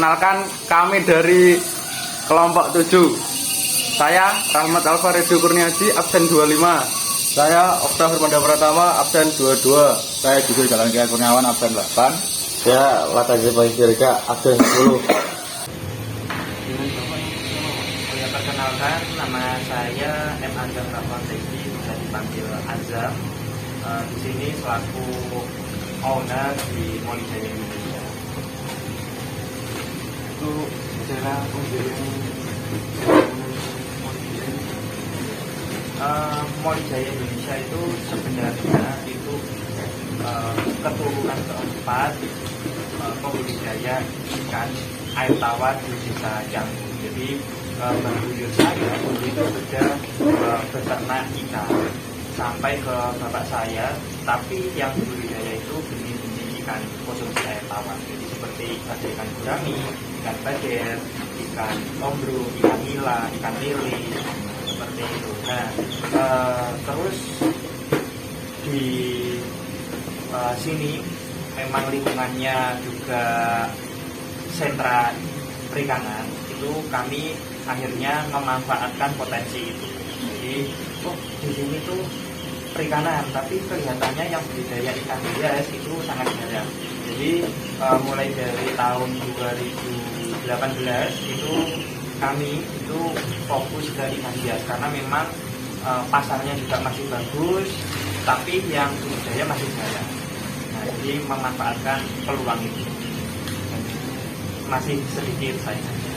Perkenalkan, kami dari kelompok 7. Saya Rahmat Alfaredu Kurniaji, absen 25. Saya Okta Firmanda Pratama, absen 22. Saya juga Jalan Kiai Kurniawan, absen 8. Saya Wataji Pahijirika, absen 10. Perkenalkan, nama saya M. Azam Rahman Teki, bisa dipanggil Azam. Di sini selaku owner di Mall Jaya Indonesia. Itu sejarah pendirian Mall Jaya Indonesia itu sebenarnya itu keturunan keempat pembudidaya ikan air tawar di desa Jambu. Jadi buyur saya itu sudah beternak ikan sampai ke bapak saya, tapi yang budidaya itu benih-benih ikan konsumsi air tawar. Jadi seperti ada ikan gurami, ikan bader, ikan ombrung, ikan nila, ikan lele, seperti itu. Nah, terus di sini memang lingkungannya juga sentra perikanan. Itu kami akhirnya memanfaatkan potensi itu. Jadi, di sini tuh perikanan, tapi kelihatannya yang budidaya ikan hias itu sangat jarang. Jadi mulai dari tahun 2018 itu kami itu fokus ke ikan hias karena memang pasarnya juga masih bagus, tapi yang budidaya masih jarang. Nah, jadi memanfaatkan peluang itu masih sedikit saingannya.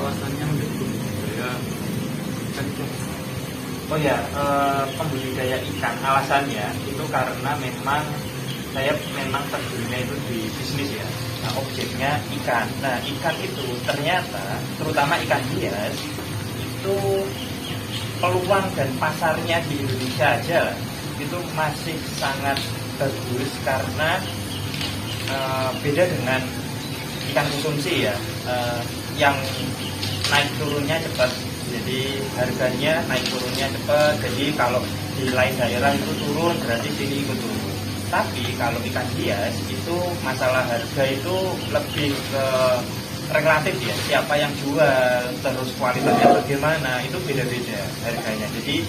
alasannya menjadi budidaya ikan itu. Oh ya, pembudidaya ikan alasannya itu karena memang saya memang terjunnya itu di bisnis ya. Nah, objeknya ikan. Nah, ikan itu ternyata terutama ikan hias itu peluang dan pasarnya di Indonesia aja itu masih sangat bagus karena beda dengan ikan konsumsi ya, yang naik turunnya cepat. Jadi harganya naik turunnya cepat. Jadi kalau di lain daerah itu turun, berarti sini ikut turun. Tapi kalau ikan hias itu masalah harga itu lebih ke relatif ya. Siapa yang jual, terus kualitasnya bagaimana, itu beda-beda harganya. Jadi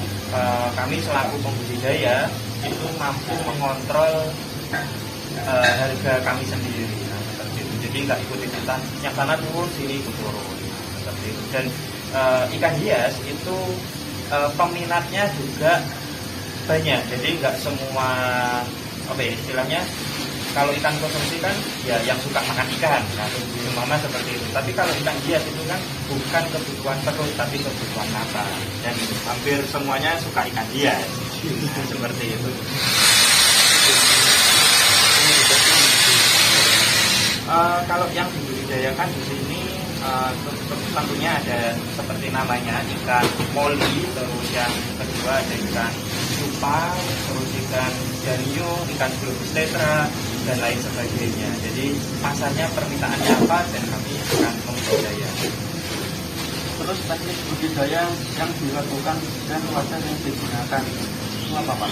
kami selaku pembudidaya itu mampu mengontrol harga kami sendiri. Nah, seperti itu. Jadi nggak ikut-ikutan, yang sana turun, sini ikut turun. Nah, seperti itu. Dan ikan hias itu peminatnya juga banyak, jadi nggak semua istilahnya kalau ikan konsumsi kan ya yang suka makan ikan, nah mama seperti itu. Tapi kalau ikan hias itu kan bukan kebutuhan perut tapi kebutuhan mata, dan hampir semuanya suka ikan hias. Nah, seperti itu. Kalau yang dibudidayakan di sini tentunya ada seperti namanya ikan moli, terus yang kedua ada ikan cupang, terus ikan danio, ikan globus tetra, dan lain sebagainya. Jadi pasarnya permintaannya apa dan kami akan membudidaya. Terus teknik budidaya yang dilakukan dan wadah yang digunakan itu apa Pak?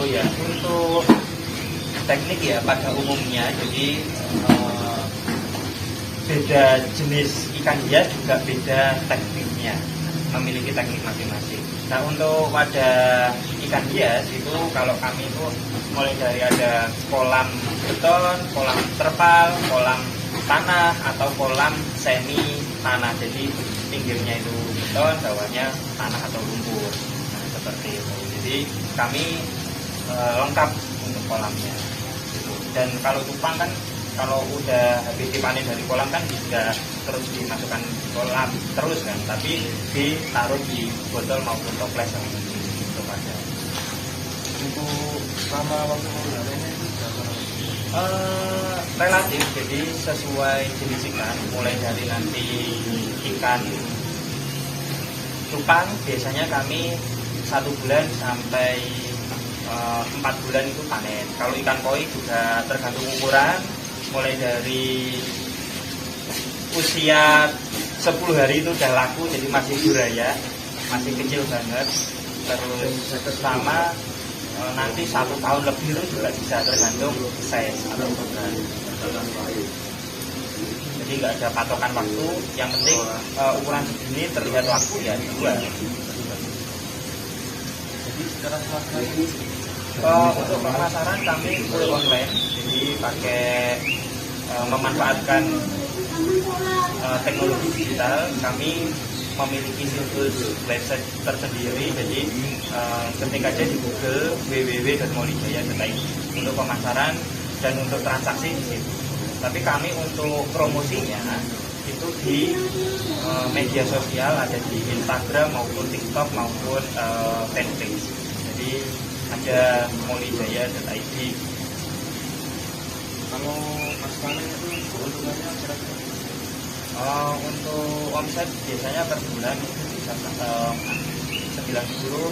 Oh ya, untuk teknik ya pada umumnya, jadi beda jenis ikan hias juga beda tekniknya, memiliki teknik masing-masing. Nah, untuk wadah ikan hias itu kalau kami itu mulai dari ada kolam beton, kolam terpal, kolam tanah atau kolam semi tanah. Jadi pinggirnya itu beton, bawahnya tanah atau lumpur. Nah, seperti itu. Jadi kami lengkap untuk kolamnya. Gitu. Dan kalau cupang kan kalau udah habis dipanen dari kolam kan tidak terus dimasukkan kolam terus kan, tapi ditaruh di botol maupun toples itu aja. Untuk lama waktu pemeliharanya itu berapa? Relatif, jadi sesuai jenis ikan. Mulai dari nanti ikan cupang biasanya kami 1 bulan sampai 4 bulan itu panen. Kalau ikan koi juga tergantung ukuran, mulai dari usia 10 hari itu udah laku, jadi masih buraya, masih kecil banget. Terus sama nanti 1 tahun lebih itu juga bisa tergantung size atau ukuran. Jadi nggak ada patokan waktu, yang penting ukuran segini terlihat laku ya dijual. Jadi secara smartphone ini Untuk pemasaran kami full online, jadi pakai memanfaatkan teknologi digital. Kami memiliki situs website tersendiri, jadi ketik aja di Google www.maulijaya.id untuk pemasaran dan untuk transaksi di situ. Tapi kami untuk promosinya itu di media sosial, ada di Instagram maupun TikTok maupun fanpage. Jadi ada maulijaya.id. kalau pas panen itu keuntungannya kira-kira Untuk omset biasanya per bulan itu bisa 90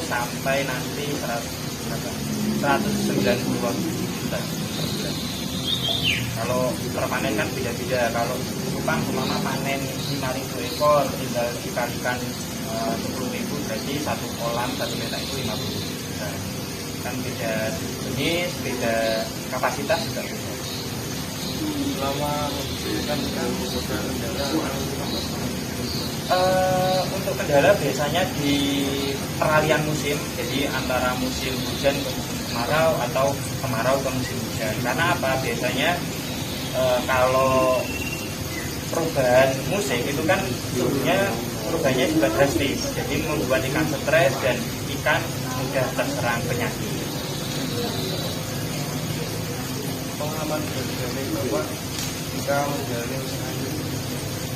sampai nanti 190 juta per bulan. Kalau per panen kan beda-beda. Kalau Kupang cuma panen 5.000 ekor, tinggal dikalikan 10.000, berarti satu kolam 1 meter itu 50 juta. Kan beda jenis, beda kapasitas juga beda. selama membersihkan dengan modal kendala Untuk kendala biasanya di peralihan musim, jadi antara musim hujan ke musim kemarau atau kemarau ke musim hujan. Karena apa? Biasanya kalau perubahan musim itu kan suhunya perubahannya juga drastis, jadi membuat ikan stres dan ikan mudah terserang penyakit. pengalaman dari Bapak jika menjalani usaha ini?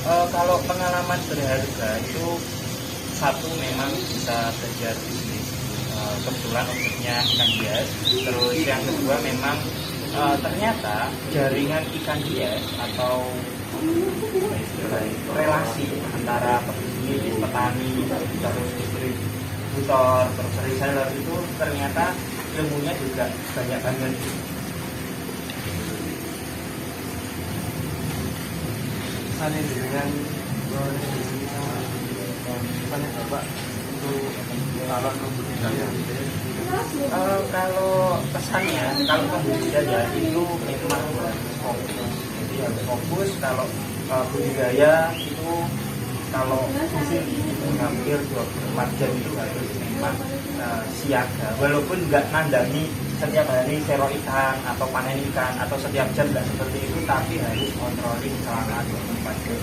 Kalau pengalaman berharga itu satu memang bisa belajar bisnis, kebetulan objeknya ikan hias. Terus yang kedua memang ternyata jaringan ikan hias atau relasi antara pebisnis, petani, terus distributor, terus reseller itu ternyata ilmunya juga banyak banget. Panen dengan panen Bapak untuk alat pembudidaya Kalau pesannya, kalau pembudidaya itu memang harus fokus. Jadi harus fokus. Kalau budidaya itu kalau musim itu hampir 24 jam itu harus memang siaga. Walaupun nggak nandangi setiap hari sero ikan atau panen ikan atau setiap jam nggak seperti itu, tapi harus kontrolin selama 24 jam.